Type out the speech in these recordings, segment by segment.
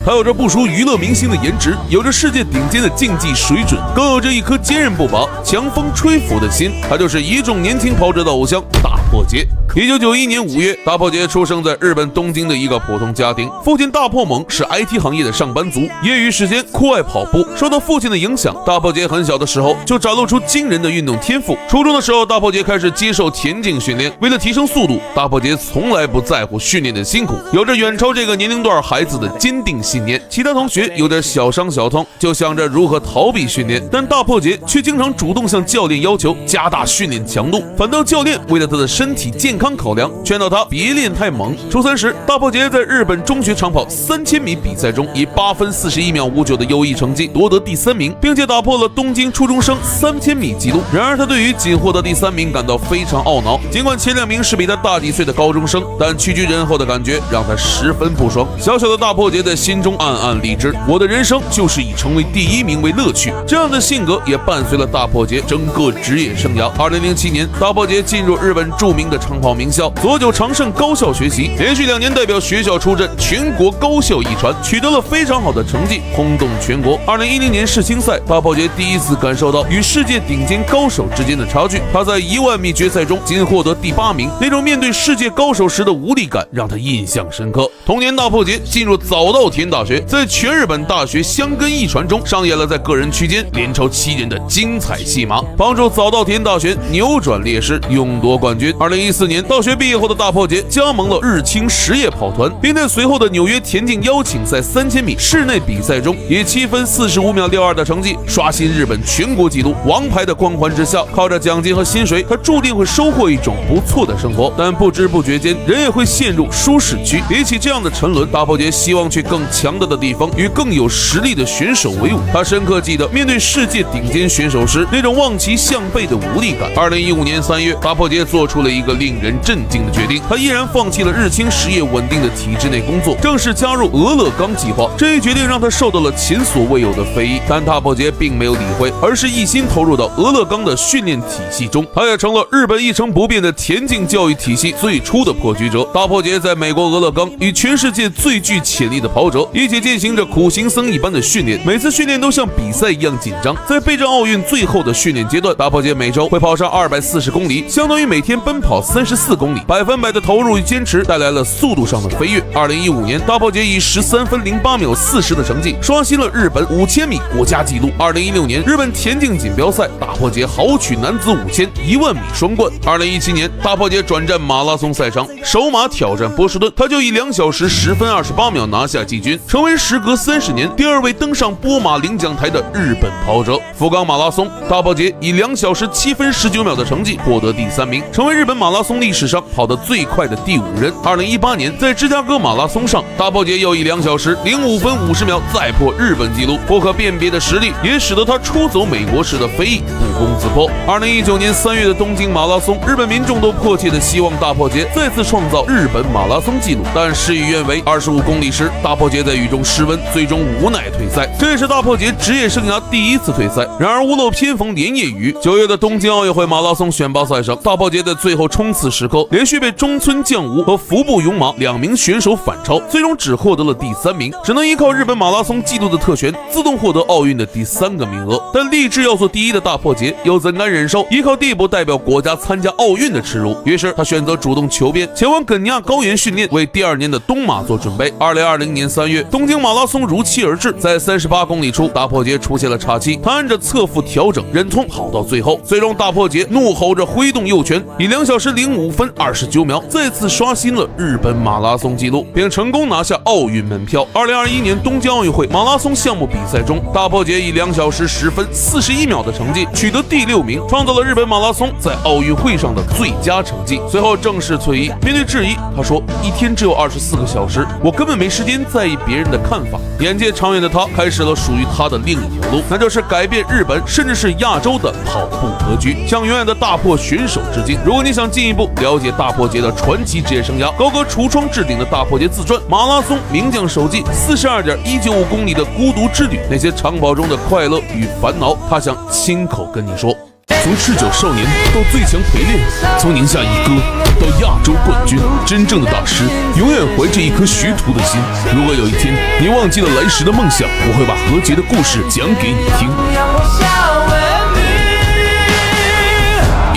他有着不输娱乐明星的颜值，有着世界顶尖的竞技水准，更有着一颗坚韧不拔、强风吹拂的心。他就是一众年轻跑者的偶像大破节。1991年5月，大破节出生在日本东京的一个普通家庭。父亲大破猛是 IT 行业的上班族，业余时间酷爱跑步。受到父亲的影响，大破节很小的时候就展露出惊人的运动天赋。初中的时候，大破节开始接受田径训练。为了提升速度，大破节从来不在乎训练的辛苦，有着远超这个年龄段孩子的坚定信念。其他同学有点小伤小痛，就想着如何逃避训练，但大破节却经常主动向教练要求加大训练强度。反倒教练为了他的身体健康考量，劝导他别练太猛。初三时，大破节在日本中学长跑3000米比赛中以8分41秒59的优异成绩夺得第3名，并且打破了东京初中生3000米纪录。然而他对于仅获得第3名感到非常懊恼，尽管前2名是比他大几岁的高中生，但屈居人后的感觉让他十分不爽。小小的大破节在心中暗暗立志，我的人生就是以成为第1名为乐趣。这样的性格也伴随了大破节整个职业生涯。2007年，大破节进入日本著名的长跑名校佐久长盛高校学习，连续2年代表学校出战全国高校一传，取得了非常好的成绩，轰动全国。2010年世青赛，大破节第一次感受到与世界顶尖高手之间的差距。他在10000米决赛中仅获得第8名，那种面对世界高手时的无力感让他印象深刻。同年，大破节进入早稻田大学，在全日本大学箱根一传中上演了在个人区间连超7人的精彩戏码，帮助早稻田大学扭转劣势，勇夺冠军。2014年，大学毕业后的大破节加盟了日清实业跑团，并在随后的纽约田径邀请赛3000米室内比赛中以7分45秒62的成绩刷新日本全国纪录。王牌的光环之下，靠着奖金和薪水，他注定会收获一种不错的生活，但不知不觉间人也会陷入舒适区。比起这样的沉沦，大破节希望去更强大的地方，与更有实力的选手为伍。他深刻记得面对世界顶尖选手时那种望其项背的无力感。2015年3月，大破节做出了一个令人震惊的决定，他毅然放弃了日清实业稳定的体制内工作，正式加入俄勒冈计划。这一决定让他受到了前所未有的非议，但大破节并没有理会，而是一心投入到俄勒冈的训练体系中。他也成了日本一成不变的田径教育体系最初的破局者。大破节在美国俄勒冈与全世界最具潜力的跑者一起进行着苦行僧一般的训练，每次训练都像比赛一样紧张。在备战奥运最后的训练阶段，大破节每周会跑上240公里，相当于每天奔跑34公里，100%的投入与坚持带来了速度上的飞跃。2015年，大破节以13分08秒40的成绩刷新了日本5000米国家纪录。2016年，日本田径锦标赛，大破节豪取男子5000、10000米双冠。2017年，大破节转战马拉松赛场，首马挑战波士顿，他就以2小时10分28秒拿下季军，成为时隔30年第2位登上波马领奖台的日本跑者。福冈马拉松，大破节以2小时7分19秒的成绩获得第3名，成为日本马拉松历史上跑得最快的第5人。2018年，在芝加哥马拉松上，大破节又以2小时05分50秒再破日本纪录，不可辨别的实力也使得他出走美国时的非议不攻自破。2019年3月的东京马拉松，日本民众都迫切的希望大破节再次创造日本马拉松纪录，但事与愿违。25公里时，大破节在雨中失温，最终无奈退赛，这也是大破节职业生涯第1次退赛。然而屋漏偏逢连夜雨，9月的东京奥运会马拉松选拔赛上，大破节在最后冲刺时刻连续被中村将吾和服部勇马2名选手反超，最终只获得了第3名，只能依靠日本马拉松纪录的特权自动获得奥运的第3个名额。但立志要做第1的大破节又怎敢忍受依靠地补代表国家参加奥运的耻辱，于是他选择主动求变，前往肯尼亚高原训练，为第2年的东马做准备。2020年3月，东京马拉松如期而至，在38公里处，大破节出现了岔气，他按着侧腹调整忍痛跑到最后，最终大破节怒吼着挥动右拳，以2小时05分29秒再次刷新了日本马拉松纪录，并成功拿下奥运门票。2021年东京奥运会马拉松项目比赛中，大破节以2小时10分41秒的成绩取得第6名，创造了日本马拉松在奥运会上的最佳成绩。随后正式退役。面对质疑，他说：“一天只有24个小时，我根本没时间在意别人的看法。”眼界长远的他开始了属于他的另一条路，那就是改变日本甚至是亚洲的跑步格局，向永远的大破选手致敬。如果你想进一步了解大破节的传奇职业生涯，高歌橱窗置顶的大破节自传、马拉松名将手记、42.195公里的孤独之旅，那些长跑中的快乐与烦恼，他想亲口跟你说。从赤脚少年到最强陪练，从宁夏一哥到亚洲冠军，真正的大师永远怀着一颗学徒的心。如果有一天你忘记了来时的梦想，我会把何洁的故事讲给你听。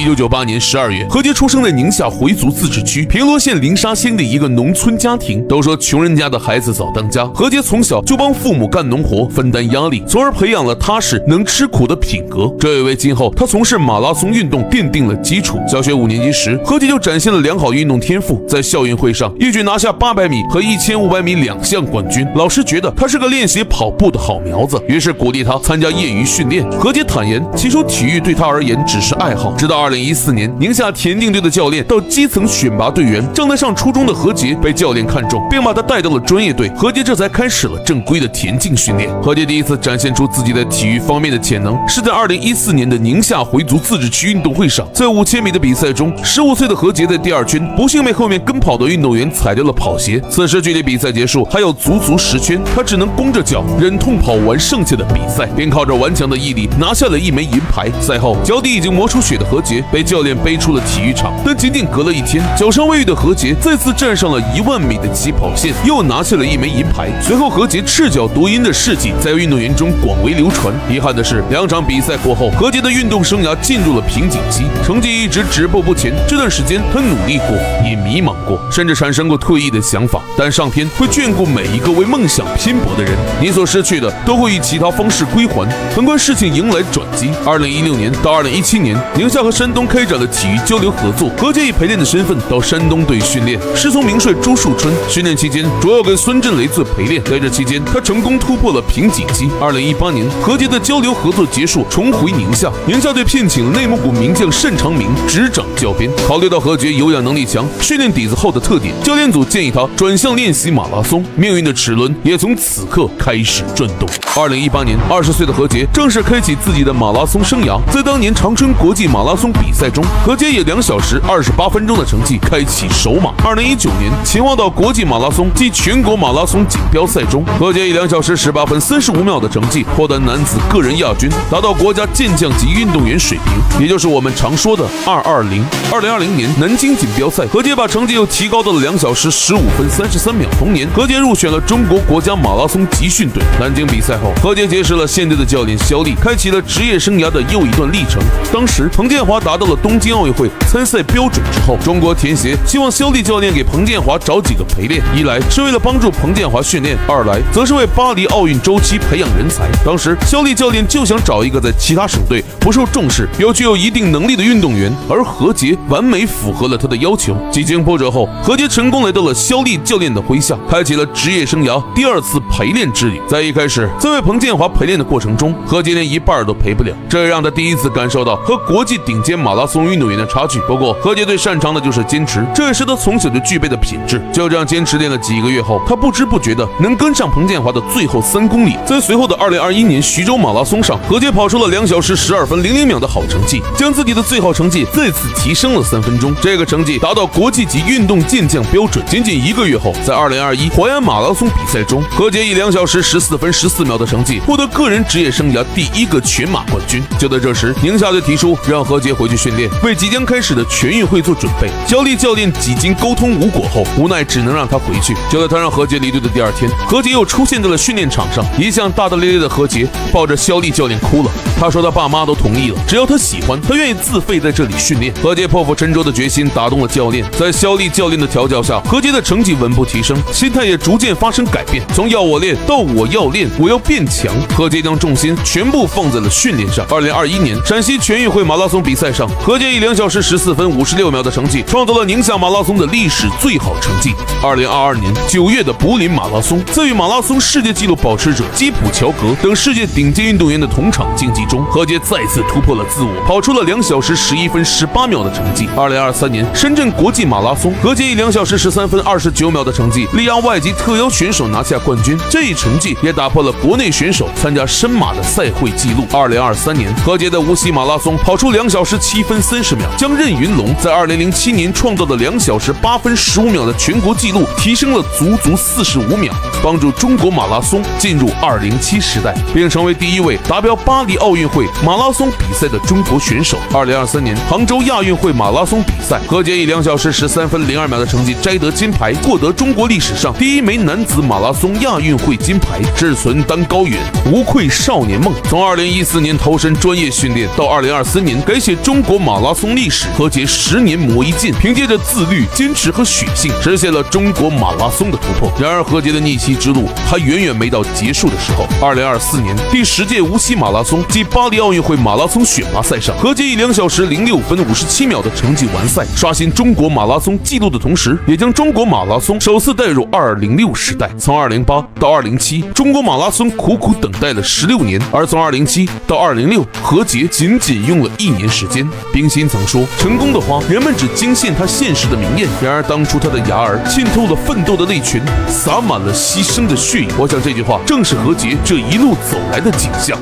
1998年12月，何洁出生在宁夏回族自治区平罗县灵沙乡的一个农村家庭。都说穷人家的孩子早当家，何洁从小就帮父母干农活，分担压力，从而培养了踏实能吃苦的品格，这也为今后她从事马拉松运动奠定了基础。小学5年级时，何洁就展现了良好运动天赋，在校运会上一举拿下800米和1500米2项冠军。老师觉得她是个练习跑步的好苗子，于是鼓励她参加业余训练。何洁坦言，起初体育对她而言只是爱好，直到2014年，宁夏田径队的教练到基层选拔队员，正在上初中的何洁被教练看中，并把她带到了专业队。何洁这才开始了正规的田径训练。何洁第一次展现出自己在体育方面的潜能，是在2014年的宁夏回族自治区运动会上，在5000米的比赛中，15岁的何洁在第2圈不幸被后面跟跑的运动员踩掉了跑鞋。此时距离比赛结束还有足10圈，她只能弓着脚忍痛跑完剩下的比赛，并靠着顽强的毅力拿下了1枚银牌。赛后，脚底已经磨出血的何洁被教练背出了体育场，但仅仅隔了1天，脚伤未愈的何洁再次站上了10000米的起跑线，又拿下了1枚银牌。随后，何洁赤脚夺银的事迹在运动员中广为流传。遗憾的是，2场比赛过后，何洁的运动生涯进入了瓶颈期，成绩一直止步不前。这段时间，她努力过，也迷茫过，甚至产生过退役的想法。但上天会眷顾每一个为梦想拼搏的人，你所失去的都会以其他方式归还。很快，事情迎来转机。2016年到2017年，宁夏和山东开展了体育交流合作，何洁以陪练的身份到山东队训练，师从名帅朱树春。训练期间，主要跟孙振雷做陪练。在这期间，他成功突破了瓶颈期。2018年，何洁的交流合作结束，重回宁夏。宁夏队聘请了内蒙古名将单长明执掌教鞭。考虑到何洁有氧能力强、训练底子厚的特点，教练组建议他转向练习马拉松。命运的齿轮也从此刻开始转动。2018年，20岁的何洁正式开启自己的马拉松生涯。在当年长春国际马拉松比赛中，何洁以2小时28分钟的成绩开启首马。2019年，秦皇岛国际马拉松暨全国马拉松锦标赛中，何洁以2小时18分35秒的成绩获得男子个人亚军，达到国家健将级运动员水平，也就是我们常说的220。2020年南京锦标赛，何洁把成绩又提高到了2小时15分33秒。同年，何洁入选了中国国家马拉松集训队。南京比赛后，何洁结识了现队的教练肖丽，开启了职业生涯的又一段历程。当时，彭建华达到了东京奥运会参赛标准之后，中国田协希望肖丽教练给彭建华找几个陪练，一来是为了帮助彭建华训练，二来则是为巴黎奥运周期培养人才。当时，肖丽教练就想找一个在其他省队不受重视又具有一定能力的运动员，而何洁完美符合了他的要求。几经波折后，何洁成功来到了肖丽教练的麾下，开启了职业生涯第2次陪练之旅。在一开始，在为彭建华陪练的过程中，何洁连一半都陪不了，这也让他第一次感受到和国际顶尖马拉松运动员的差距。不过，何洁最擅长的就是坚持，这也是他从小就具备的品质。就这样坚持练了几个月后，他不知不觉的能跟上彭建华的最后3公里。在随后的2021年徐州马拉松上，何洁跑出了2小时12分00秒的好成绩，将自己的最好成绩再次提升了3分钟。这个成绩达到国际级运动健将标准。仅仅1个月后，在2021淮安马拉松比赛中，何洁以2小时14分14秒的成绩获得个人职业生涯第1个全马冠军。就在这时，宁夏队提出让何洁回去训练，为即将开始的全运会做准备。肖丽教练几经沟通无果后，无奈只能让他回去。就在他让何洁离队的第2天，何洁又出现在了训练场上。一向大大咧咧的何洁抱着肖丽教练哭了。他说他爸妈都同意了，只要他喜欢，他愿意自费在这里训练。何洁破釜沉舟的决心打动了教练，在肖丽教练的调教下，何洁的成绩稳步提升，心态也逐渐发生改变，从要我练到我要练，我要变强。何洁将重心全部放在了训练上。2021年陕西全运会马拉松比赛上，何洁以2小时14分56秒的成绩创造了宁夏马拉松的历史最好成绩。2022年9月的柏林马拉松，在与马拉松世界纪录保持者基普乔格等世界顶尖运动员的同场竞技中，何洁再次突破了自我，跑出了2小时11分18秒的成绩。2023年深圳国际马拉松，何洁以2小时13分29秒的成绩力压外籍特邀选手拿下冠军，这一成绩也打破了国内选手参加深马的赛会纪录。2023年，何洁的无锡马拉松跑出2小时7分30秒，将任云龙在2007年创造的2小时8分15秒的全国纪录提升了足45秒，帮助中国马拉松进入2007时代，并成为第一位达标巴黎奥运会马拉松比赛的中国选手。2023年杭州亚运会马拉松比赛，何洁以2小时13分02秒的成绩摘得金牌，获得中国历史上第1枚男子马拉松亚运会金牌。志存当高远，无愧少年梦。从2014年投身专业训练到2024年改写中国马拉松历史，何洁10年磨一剑，凭借着自律、坚持和血性，实现了中国马拉松的突破。然而，何洁的逆袭之路还远远没到结束的时候。2024年第10届无锡马拉松暨巴黎奥运会马拉松选拔赛上，何洁以2小时06分57秒的成绩完赛，刷新中国马拉松纪录的同时，也将中国马拉松首次带入206时代。从2008到2007，中国马拉松苦苦等待了16年，而从2007到2006，何洁仅用了1年时间。冰心曾说，成功的花，人们只惊现它现实的明艳，然而当初它的芽儿浸透了奋斗的泪泉，洒满了牺牲的血液。我想这句话正是何洁这一路走来的景象。